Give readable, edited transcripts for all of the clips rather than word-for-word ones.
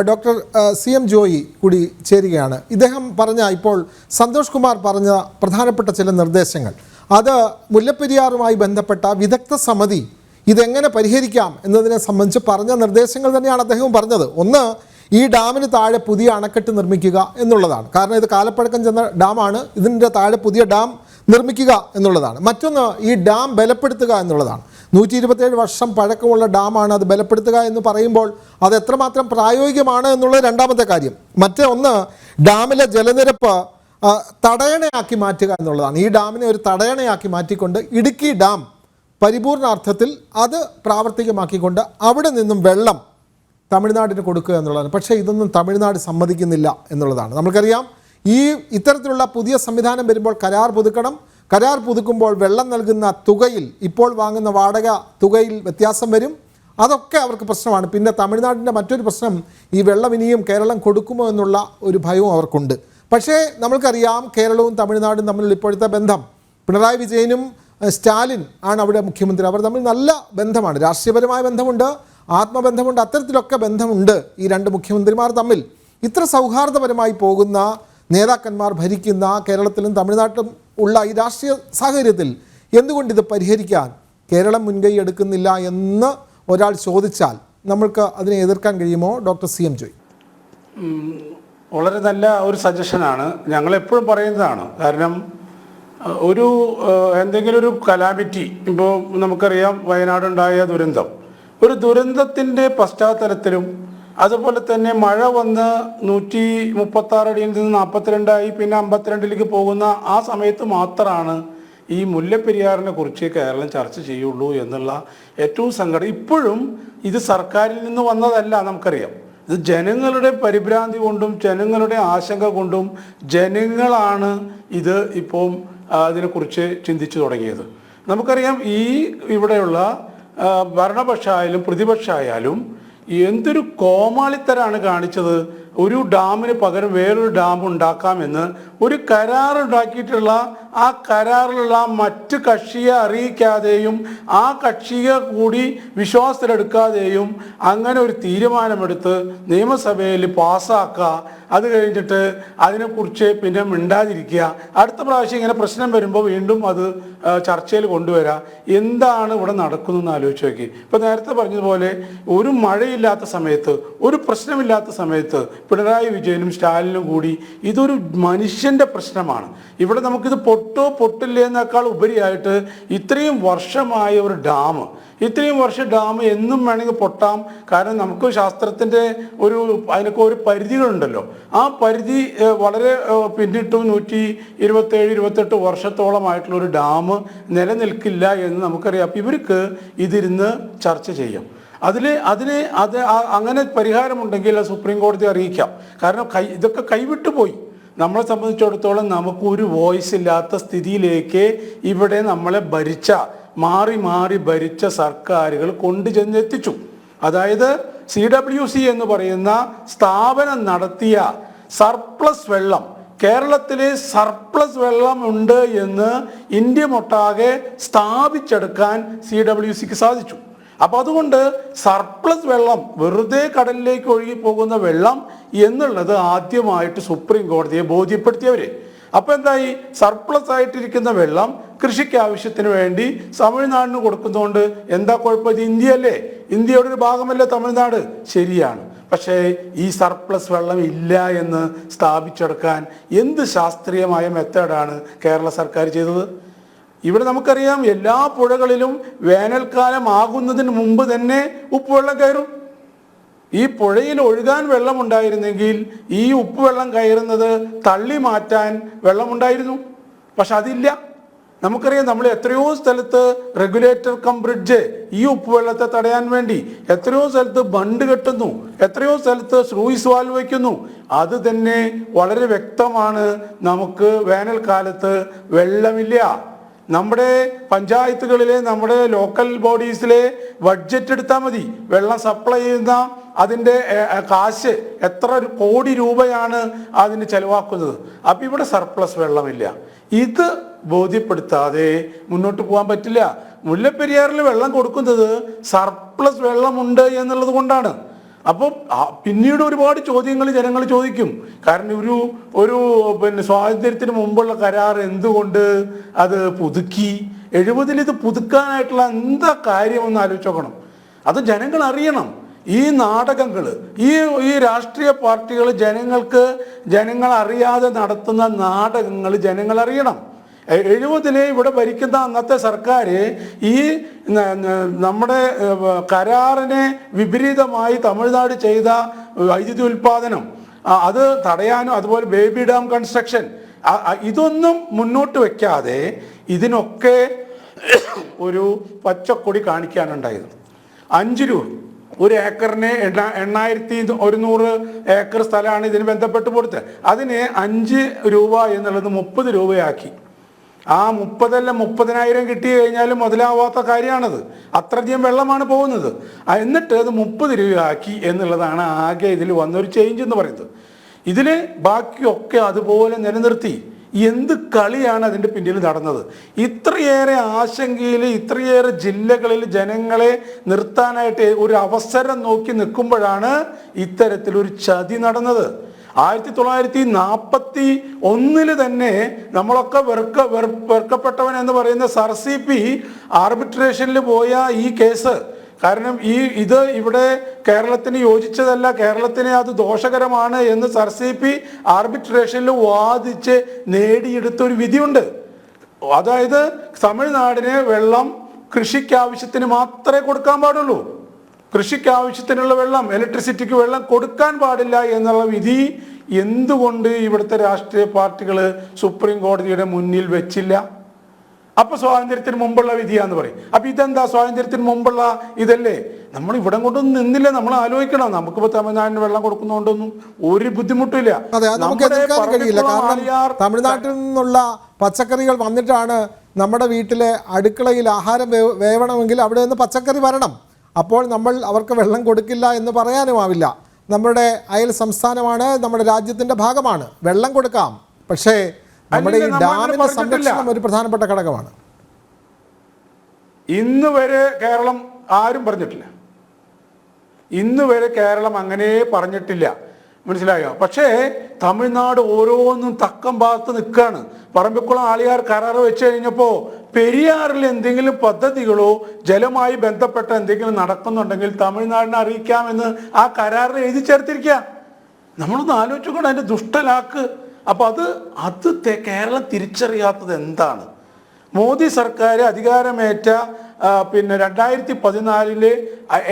Doctor CM Joy കൂടി ചേരുകയാണ്. ഇദ്ദേഹം ഇപ്പോൾ സന്തോഷ് കുമാർ പറഞ്ഞ പ്രധാനപ്പെട്ട ചില നിർദ്ദേശങ്ങൾ, അത് മുല്ലപ്പെരിയാറുമായി ബന്ധപ്പെട്ട വിദഗ്ധ സമിതി ഇതെങ്ങനെ പരിഹരിക്കാം എന്നതിനെ സംബന്ധിച്ച് പറഞ്ഞ നിർദ്ദേശങ്ങൾ തന്നെയാണ് അദ്ദേഹവും പറഞ്ഞത്. ഒന്ന്, ഈ ഡാമിന് താഴെ പുതിയ അണക്കെട്ട് നിർമ്മിക്കുക എന്നുള്ളതാണ്. കാരണം ഇത് കാലപ്പഴക്കം ചെന്ന ഡാമാണ്, ഇതിൻ്റെ താഴെ പുതിയ ഡാം നിർമ്മിക്കുക എന്നുള്ളതാണ്. മറ്റൊന്ന്, ഈ ഡാം ബലപ്പെടുത്തുക എന്നുള്ളതാണ്. 127 വർഷം പഴക്കമുള്ള ഡാമാണ്, അത് ബലപ്പെടുത്തുക എന്ന് പറയുമ്പോൾ അത് എത്രമാത്രം പ്രായോഗികമാണ് എന്നുള്ളത് രണ്ടാമത്തെ കാര്യം. ഒന്ന്, ഡാമിലെ ജലനിരപ്പ് തടയണയാക്കി മാറ്റുക എന്നുള്ളതാണ്. ഈ ഡാമിനെ ഒരു തടയണയാക്കി മാറ്റിക്കൊണ്ട് ഇടുക്കി ഡാം പരിപൂർണാർത്ഥത്തിൽ അത് പ്രാവർത്തികമാക്കിക്കൊണ്ട് അവിടെ നിന്നും വെള്ളം തമിഴ്നാടിന് കൊടുക്കുക എന്നുള്ളതാണ്. പക്ഷേ ഇതൊന്നും തമിഴ്നാട് സമ്മതിക്കുന്നില്ല എന്നുള്ളതാണ്. നമുക്കറിയാം, ഇത്തരത്തിലുള്ള പുതിയ സംവിധാനം വരുമ്പോൾ കരാർ പുതുക്കണം. കരാർ പുതുക്കുമ്പോൾ വെള്ളം നൽകുന്ന തുകയിൽ, ഇപ്പോൾ വാങ്ങുന്ന വാടക തുകയിൽ വ്യത്യാസം വരും. അതൊക്കെ അവർക്ക് പ്രശ്നമാണ്. പിന്നെ തമിഴ്നാടിൻ്റെ മറ്റൊരു പ്രശ്നം, ഈ വെള്ളം ഇനിയും കേരളം കൊടുക്കുമോ എന്നുള്ള ഒരു ഭയവും അവർക്കുണ്ട്. പക്ഷേ നമ്മൾക്കറിയാം, കേരളവും തമിഴ്നാടും തമ്മിലുള്ള ഇപ്പോഴത്തെ ബന്ധം, പിണറായി വിജയനും സ്റ്റാലിൻ ആണ് അവിടെ മുഖ്യമന്ത്രി. അവർ തമ്മിൽ നല്ല ബന്ധമാണ്, രാഷ്ട്രീയപരമായ ബന്ധമുണ്ട്, ആത്മബന്ധമുണ്ട്, അത്തരത്തിലൊക്കെ ബന്ധമുണ്ട് ഈ രണ്ട് മുഖ്യമന്ത്രിമാർ തമ്മിൽ. ഇത്ര സൗഹാർദ്ദപരമായി പോകുന്ന നേതാക്കന്മാർ ഭരിക്കുന്ന കേരളത്തിലും തമിഴ്നാട്ടിലും ഉള്ള ഈ രാഷ്ട്രീയ സാഹചര്യത്തിൽ എന്തുകൊണ്ടിത് പരിഹരിക്കാൻ കേരളം മുൻകൈ എടുക്കുന്നില്ല എന്ന് ഒരാൾ ചോദിച്ചാൽ നമ്മൾക്ക് അതിനെ എതിർക്കാൻ കഴിയുമോ? Doctor CM Joy. വളരെ നല്ല ഒരു സജഷനാണ്. ഞങ്ങളെപ്പോഴും പറയുന്നതാണ്. കാരണം എന്തെങ്കിലും ഒരു കലാമിറ്റി, ഇപ്പോൾ നമുക്കറിയാം വയനാടുണ്ടായ ദുരന്തം, ഒരു ദുരന്തത്തിൻ്റെ പശ്ചാത്തലത്തിലും അതുപോലെ തന്നെ മഴ വന്ന് 136 അടിയിൽ നിന്ന് 42 പിന്നെ 52 പോകുന്ന ആ സമയത്ത് മാത്രമാണ് ഈ മുല്ലപ്പെരിയാറിനെ കുറിച്ച് കേരളം ചർച്ച ചെയ്യുള്ളൂ എന്നുള്ള ഏറ്റവും സങ്കടം. ഇപ്പോഴും ഇത് സർക്കാരിൽ നിന്ന് വന്നതല്ല, നമുക്കറിയാം. ഇത് ജനങ്ങളുടെ പരിഭ്രാന്തി കൊണ്ടും ജനങ്ങളുടെ ആശങ്ക കൊണ്ടും ജനങ്ങളാണ് ഇത് ഇപ്പോൾ അതിനെക്കുറിച്ച് ചിന്തിച്ചു തുടങ്ങിയത്. നമുക്കറിയാം, ഇവിടെയുള്ള ഭരണപക്ഷമായാലും പ്രതിപക്ഷമായാലും എന്തൊരു കോമാളിത്തരാണ് കാണിച്ചത്. ഒരു ഡാമിന് പകരം വേറൊരു ഡാം ഉണ്ടാക്കാമെന്ന് ഒരു കരാറുണ്ടാക്കിയിട്ടുള്ള ആ കരാറിലുള്ള മറ്റ് കക്ഷിയെ അറിയിക്കാതെയും ആ കക്ഷിയെ കൂടി വിശ്വാസത്തിലെടുക്കാതെയും അങ്ങനെ ഒരു തീരുമാനമെടുത്ത് നിയമസഭയിൽ പാസ്സാക്കുക. അത് കഴിഞ്ഞിട്ട് അതിനെക്കുറിച്ച് പിന്നെ മിണ്ടാതിരിക്കുക. അടുത്ത പ്രാവശ്യം ഇങ്ങനെ പ്രശ്നം വരുമ്പോൾ വീണ്ടും അത് ചർച്ചയിൽ കൊണ്ടുവരാം. എന്താണ് ഇവിടെ നടക്കുന്നതെന്ന് ആലോചിച്ച് നോക്കി. ഇപ്പോൾ നേരത്തെ പറഞ്ഞതുപോലെ ഒരു മഴയില്ലാത്ത സമയത്ത്, ഒരു പ്രശ്നമില്ലാത്ത സമയത്ത് പിണറായി വിജയനും സ്റ്റാലിനും കൂടി ഇതൊരു മനുഷ്യൻ്റെ പ്രശ്നമാണ്. ഇവിടെ നമുക്കിത് പൊട്ടോ പൊട്ടില്ലേന്നേക്കാൾ ഉപരിയായിട്ട് ഇത്രയും വർഷമായ ഒരു ഡാം, ഇത്രയും വർഷം ഡാം എന്നും വേണമെങ്കിൽ പൊട്ടാം. കാരണം നമുക്ക് ശാസ്ത്രത്തിൻ്റെ അതിനൊക്കെ ഒരു പരിധികളുണ്ടല്ലോ. ആ പരിധി വളരെ പിന്നിട്ടും 127-28 വർഷത്തോളമായിട്ടുള്ള ഒരു ഡാം നിലനിൽക്കില്ല എന്ന് നമുക്കറിയാം. അപ്പം ഇവർക്ക് ഇതിരുന്ന് ചർച്ച ചെയ്യാം. അങ്ങനെ പരിഹാരമുണ്ടെങ്കിൽ സുപ്രീം കോടതി അറിയിക്കാം. കാരണം ഇതൊക്കെ കൈവിട്ടു പോയി. നമ്മളെ സംബന്ധിച്ചിടത്തോളം നമുക്കൊരു വോയിസ് ഇല്ലാത്ത സ്ഥിതിയിലേക്ക് ഇവിടെ നമ്മളെ മാറി മാറി ഭരിച്ച സർക്കാരുകൾ കൊണ്ടുചെന്നെത്തിച്ചു. അതായത് CWC എന്ന് പറയുന്ന സ്ഥാപനം നടത്തിയ സർപ്ലസ് വെള്ളം, കേരളത്തിലെ സർപ്ലസ് വെള്ളം ഉണ്ട് എന്ന് ഇന്ത്യമൊട്ടാകെ സ്ഥാപിച്ചെടുക്കാൻ CWCക്ക് സാധിച്ചു. അപ്പോൾ അതുകൊണ്ട് സർപ്ലസ് വെള്ളം, വെറുതെ കടലിലേക്ക് ഒഴുകി പോകുന്ന വെള്ളം എന്നുള്ളത് ആദ്യമായിട്ട് സുപ്രീം കോടതിയെ ബോധ്യപ്പെടുത്തിയവര്. അപ്പോൾ എന്തായി? സർപ്ലസ് ആയിട്ടിരിക്കുന്ന വെള്ളം കൃഷിക്ക് ആവശ്യത്തിന് വേണ്ടി തമിഴ്നാടിന് കൊടുക്കുന്നതുകൊണ്ട് എന്താ കുഴപ്പം? ഇത് ഇന്ത്യയല്ലേ, ഇന്ത്യയുടെ ഒരു ഭാഗമല്ലേ തമിഴ്നാട്? ശരിയാണ്. പക്ഷേ ഈ സർപ്ലസ് വെള്ളം ഇല്ല എന്ന് സ്ഥാപിച്ചെടുക്കാൻ എന്ത് ശാസ്ത്രീയമായ മെത്തേഡാണ് കേരള സർക്കാർ ചെയ്തത്? ഇവിടെ നമുക്കറിയാം, എല്ലാ പുഴകളിലും വേനൽക്കാലം ആകുന്നതിന് മുമ്പ് തന്നെ ഉപ്പുവെള്ളം കയറും. ഈ പുഴയിൽ ഒഴുകാൻ വെള്ളമുണ്ടായിരുന്നെങ്കിൽ ഈ ഉപ്പുവെള്ളം കയറുന്നത് തള്ളി മാറ്റാൻ വെള്ളമുണ്ടായിരുന്നു. പക്ഷെ അതില്ല. നമുക്കറിയാം, നമ്മൾ എത്രയോ സ്ഥലത്ത് റെഗുലേറ്റർ കം ബ്രിഡ്ജ് ഈ ഉപ്പുവെള്ളത്തെ തടയാൻ വേണ്ടി എത്രയോ സ്ഥലത്ത് ബണ്ട് കെട്ടുന്നു, എത്രയോ സ്ഥലത്ത് സ്ലൂയിസ് വാൽവ് വയ്ക്കുന്നു. അത് തന്നെ വളരെ വ്യക്തമാണ്. നമുക്ക് വേനൽക്കാലത്ത് വെള്ളമില്ല. നമ്മുടെ പഞ്ചായത്തുകളിലെ, നമ്മുടെ ലോക്കൽ ബോഡീസിലെ ബഡ്ജറ്റ് എടുത്താൽ മതി. വെള്ളം സപ്ലൈ ചെയ്യുന്ന അതിൻ്റെ കാശ് എത്ര കോടി രൂപയാണ് അതിന് ചെലവാക്കുന്നത്. അപ്പം ഇവിടെ സർപ്ലസ് വെള്ളമില്ല. ഇത് ബോധ്യപ്പെടുത്താതെ മുന്നോട്ട് പോകാൻ പറ്റില്ല. മുല്ലപ്പെരിയാറിൽ വെള്ളം കൊടുക്കുന്നത് സർപ്ലസ് വെള്ളമുണ്ട് എന്നുള്ളത് കൊണ്ടാണ്. അപ്പോൾ പിന്നീട് ഒരുപാട് ചോദ്യങ്ങൾ ജനങ്ങൾ ചോദിക്കും. കാരണം ഒരു സ്വാതന്ത്ര്യത്തിന് മുമ്പുള്ള കരാർ എന്തുകൊണ്ട് അത് പുതുക്കി? 70-ൽ ഇത് പുതുക്കാനായിട്ടുള്ള എന്താ കാര്യമെന്ന് ആലോചിച്ച് നോക്കണം. അത് ജനങ്ങൾ അറിയണം. ഈ നാടകങ്ങൾ, ഈ രാഷ്ട്രീയ പാർട്ടികൾ ജനങ്ങൾ അറിയാതെ നടത്തുന്ന നാടകങ്ങൾ ജനങ്ങൾ അറിയണം. 70-ൽ ഇവിടെ ഭരിക്കുന്ന അന്നത്തെ സർക്കാർ ഈ നമ്മുടെ കരാറിനെ വിപരീതമായി തമിഴ്നാട് ചെയ്ത വൈദ്യുതി ഉൽപാദനം അത് തടയാനും, അതുപോലെ ബേബി ഡാം കൺസ്ട്രക്ഷൻ, ഇതൊന്നും മുന്നോട്ട് വെക്കാതെ ഇതിനൊക്കെ ഒരു പച്ചക്കൊടി കാണിക്കാനുണ്ടായത്. 5 രൂപ ഒരു ഏക്കറിന് 8,100 ഏക്കർ സ്ഥലമാണ് ഇതിന് ബന്ധപ്പെട്ട് കൊടുത്തത്. അതിന് 5 രൂപ എന്നുള്ളത് 30 രൂപയാക്കി. ആ 30,000 കിട്ടി കഴിഞ്ഞാലും മുതലാവാത്ത കാര്യമാണത്. അത്രയധികം വെള്ളമാണ് പോകുന്നത്. എന്നിട്ട് അത് 30 രൂപയാക്കി എന്നുള്ളതാണ് ആകെ ഇതിൽ വന്നൊരു ചേഞ്ച് എന്ന് പറയുന്നത്. ഇതിൽ ബാക്കിയൊക്കെ അതുപോലെ നിലനിർത്തി. എന്ത് കളിയാണ് അതിൻ്റെ പിന്നിൽ നടന്നത്? ഇത്രയേറെ ആശങ്കയിൽ, ഇത്രയേറെ ജില്ലകളിൽ ജനങ്ങളെ നിർത്താനായിട്ട് ഒരു അവസരം നോക്കി നിൽക്കുമ്പോഴാണ് ഇത്തരത്തിലൊരു ചതി നടന്നത്. 1941 തന്നെ നമ്മളൊക്കെ വെറുക്കപ്പെട്ടവൻ എന്ന് പറയുന്ന SRCP ആർബിട്രേഷനിൽ പോയ ഈ കേസ്, കാരണം ഇത് ഇവിടെ കേരളത്തിന് യോജിച്ചതല്ല, കേരളത്തിന് അത് ദോഷകരമാണ് എന്ന് SRCP ആർബിട്രേഷനിൽ വാദിച്ച് നേടിയെടുത്തൊരു വിധിയുണ്ട്. അതായത് തമിഴ്നാടിന് വെള്ളം കൃഷിക്കാവശ്യത്തിന് മാത്രമേ കൊടുക്കാൻ പാടുള്ളൂ. കൃഷിക്കാവശ്യത്തിനുള്ള വെള്ളം, ഇലക്ട്രിസിറ്റിക്ക് വെള്ളം കൊടുക്കാൻ പാടില്ല എന്നുള്ള വിധി എന്തുകൊണ്ട് ഇവിടുത്തെ രാഷ്ട്രീയ പാർട്ടികൾ സുപ്രീം കോടതിയുടെ മുന്നിൽ വെച്ചില്ല? അപ്പൊ സ്വാതന്ത്ര്യത്തിന് മുമ്പുള്ള വിധിയാന്ന് പറയും. അപ്പൊ ഇതെന്താ സ്വാതന്ത്ര്യത്തിന് മുമ്പുള്ള ഇതല്ലേ? നമ്മൾ ഇവിടെ കൊണ്ടൊന്നും നിന്നില്ല. നമ്മൾ ആലോചിക്കണം. നമുക്കിപ്പോ തമിഴ്നാടിന് വെള്ളം കൊടുക്കുന്നതുകൊണ്ടൊന്നും ഒരു ബുദ്ധിമുട്ടില്ല. തമിഴ്നാട്ടിൽ നിന്നുള്ള പച്ചക്കറികൾ വന്നിട്ടാണ് നമ്മുടെ വീട്ടിലെ അടുക്കളയിൽ ആഹാരം വേവണമെങ്കിൽ അവിടെ നിന്ന് പച്ചക്കറി വരണം. അപ്പോൾ നമ്മൾ അവർക്ക് വെള്ളം കൊടുക്കില്ല എന്ന് പറയാനുമാവില്ല. നമ്മുടെ അയൽ സംസ്ഥാനമാണ്, നമ്മുടെ രാജ്യത്തിൻ്റെ ഭാഗമാണ്, വെള്ളം കൊടുക്കാം. പക്ഷേ നമ്മുടെ ഈ ഡാമിൻ്റെ സംരക്ഷണം ഒരു പ്രധാനപ്പെട്ട ഘടകമാണ്. ഇന്ന് വരെ കേരളം ആരും പറഞ്ഞിട്ടില്ല. ഇന്ന് വരെ കേരളം അങ്ങനെ പറഞ്ഞിട്ടില്ല. മനസ്സിലായോ? പക്ഷേ തമിഴ്നാട് ഓരോന്നും തക്കം ഭാഗത്ത് നിൽക്കുകയാണ്. പറമ്പിക്കുളം ആളിയാർ കരാർ വെച്ച് കഴിഞ്ഞപ്പോൾ പെരിയാറിൽ എന്തെങ്കിലും പദ്ധതികളോ ജലമായി ബന്ധപ്പെട്ട എന്തെങ്കിലും നടക്കുന്നുണ്ടെങ്കിൽ തമിഴ്നാടിനെ അറിയിക്കാമെന്ന് ആ കരാറിൽ എഴുതി ചേർത്തിരിക്കുക. നമ്മളൊന്ന് ആലോചിച്ചുകൊണ്ട് അതിൻ്റെ ദുഷ്ടലാക്ക്. അപ്പോൾ അത് കേരളം തിരിച്ചറിയാത്തത് എന്താണ്? മോദി സർക്കാർ അധികാരമേറ്റ 2014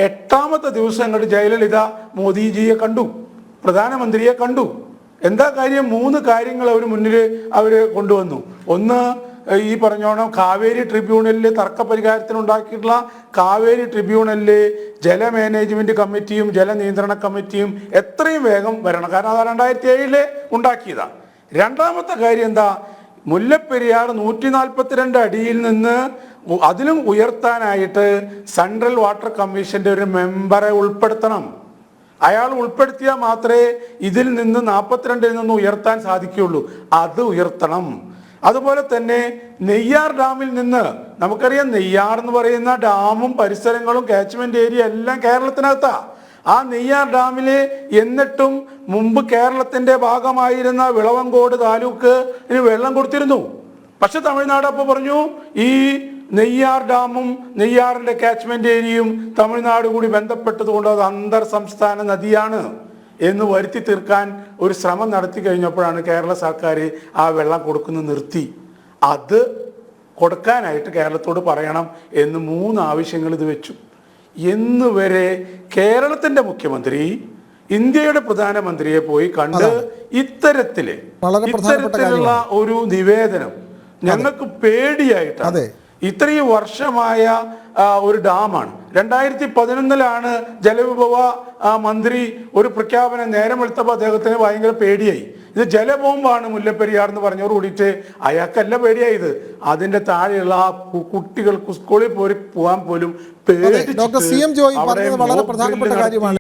8ാമത്തെ ദിവസം അങ്ങോട്ട് ജയലളിത മോദിജിയെ കണ്ടു, പ്രധാനമന്ത്രിയെ കണ്ടു. എന്താ കാര്യം? 3 കാര്യങ്ങൾ അവർ കൊണ്ടുവന്നു. ഒന്ന്, ഈ പറഞ്ഞോണം കാവേരി ട്രിബ്യൂണലിൽ തർക്കപരിഹാരത്തിനുണ്ടാക്കിയിട്ടുള്ള കാവേരി ട്രിബ്യൂണലിൽ ജല മാനേജ്മെന്റ് കമ്മിറ്റിയും ജല നിയന്ത്രണ കമ്മിറ്റിയും എത്രയും വേഗം വരണം. കാരണം അത് 2007 ഉണ്ടാക്കിയതാണ്. രണ്ടാമത്തെ കാര്യം എന്താ? മുല്ലപ്പെരിയാർ 142 അടിയിൽ നിന്ന് അതിലും ഉയർത്താനായിട്ട് സെൻട്രൽ വാട്ടർ കമ്മീഷന്റെ ഒരു മെമ്പറെ ഉൾപ്പെടുത്തണം. അയാൾ ഉൾപ്പെടുത്തിയാൽ മാത്രമേ ഇതിൽ നിന്ന് 42-ൽ നിന്ന് ഉയർത്താൻ സാധിക്കുകയുള്ളൂ. അത് ഉയർത്തണം. അതുപോലെ തന്നെ നെയ്യാർ ഡാമിൽ നിന്ന്, നമുക്കറിയാം നെയ്യാർ എന്ന് പറയുന്ന ഡാമും പരിസരങ്ങളും കാച്ച്മെന്റ് ഏരിയ എല്ലാം കേരളത്തിനകത്താണ്. ആ നെയ്യാർ ഡാമില് എന്നിട്ടും മുമ്പ് കേരളത്തിന്റെ ഭാഗമായിരുന്ന വിളവങ്കോട് താലൂക്കിന് വെള്ളം കൊടുത്തിരുന്നു. പക്ഷെ തമിഴ്നാട് അപ്പോൾ പറഞ്ഞു ഈ നെയ്യാർ ഡാമും നെയ്യാറിന്റെ കാച്ച്മെന്റ് ഏരിയയും തമിഴ്നാട് കൂടി ബന്ധപ്പെട്ടതുകൊണ്ട് അത് അന്തർ സംസ്ഥാന നദിയാണ് എന്ന് വരുത്തി തീർക്കാൻ ഒരു ശ്രമം നടത്തി കഴിഞ്ഞപ്പോഴാണ് കേരള സർക്കാർ ആ വെള്ളം കൊടുക്കുന്നത് നിർത്തി. അത് കൊടുക്കാനായിട്ട് കേരളത്തോട് പറയണം എന്ന് 3 ആവശ്യങ്ങൾ ഇത് വെച്ചു. എന്ന് വരെ കേരളത്തിന്റെ മുഖ്യമന്ത്രി ഇന്ത്യയുടെ പ്രധാനമന്ത്രിയെ പോയി കണ്ട് ഇത്തരത്തിലുള്ള ഒരു നിവേദനം ഞങ്ങൾക്ക് പേടിയായിട്ടാണ്. ഇത്രയും വർഷമായ ഒരു ഡാമാണ്. 2011 ജലവിഭവ മന്ത്രി ഒരു പ്രഖ്യാപനം നേരം വെളുത്തപ്പോൾ അദ്ദേഹത്തിന് ഭയങ്കര പേടിയായി. ഇത് ജലബോംബാണ് മുല്ലപ്പെരിയാർ എന്ന് പറഞ്ഞവർ കൂടിയിട്ട് അയാൾക്കല്ല പേടിയായത്, അതിന്റെ താഴെയുള്ള ആ കുട്ടികൾക്ക് സ്കൂളിൽ പോകാൻ പോലും പേടിച്ചിട്ട് ഡോക്ടർ CM ജോയി പറഞ്ഞത് വളരെ പ്രധാനപ്പെട്ട കാര്യമാണ്.